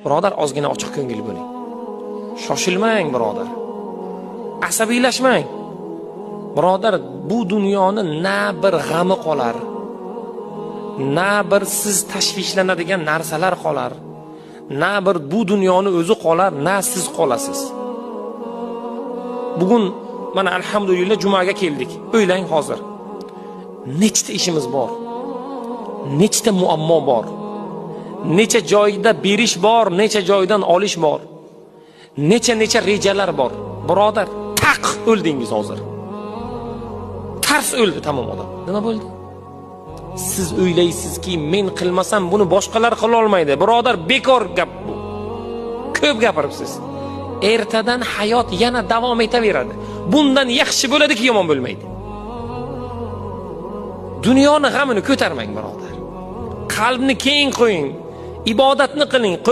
Birodar, ozgina ochiq ko'ngil bo'ling. Shoshilmang, birodar. Asabiylashmang. Birodar, bu dunyoni na bir g'ami qolar, na bir siz tashvishlanadigan narsalar qolar, na bir bu dunyoni o'zi qolar, na siz qolasiz. Bugun mana alhamdulillah jumaga keldik. O'ylang hozir. Nechta ishimiz bor? Nechta muammo bor? Necha joyda berish bor, necha joydan olish bor. Necha rejalar bor. Birodar, taq o'ldingiz hozir. Tars o'ldi tamom odam. Nima bo'ldi? Siz o'ylaysizki, men qilmasam buni boshqalar qila olmaydi. Birodar, bekor gap bu. Ko'p gapiribsiz. Ertadan hayot yana davom etaveradi. Bundan yaxshi bo'ladiki, yomon bo'lmaydi. Dunyoni g'amini ko'tarmang, birodar. Qalbni keng qo'ying. Ibodatni qiling.